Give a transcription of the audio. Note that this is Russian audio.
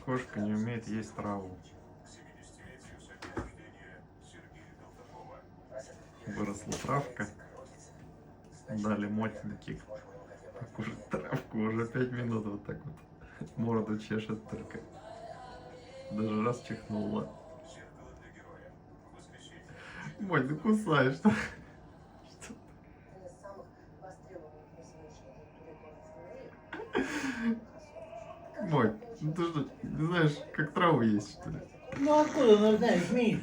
Кошка не умеет есть траву. Выросла травка. Дали мотинки. Покушать травку. Уже 5 минут вот так вот. Морду чешет только. Даже раз чихнула. Мой, ты кусаешь. Мой, ну ты что, не знаешь, как траву есть, что ли? Ну откуда она знает, Миш?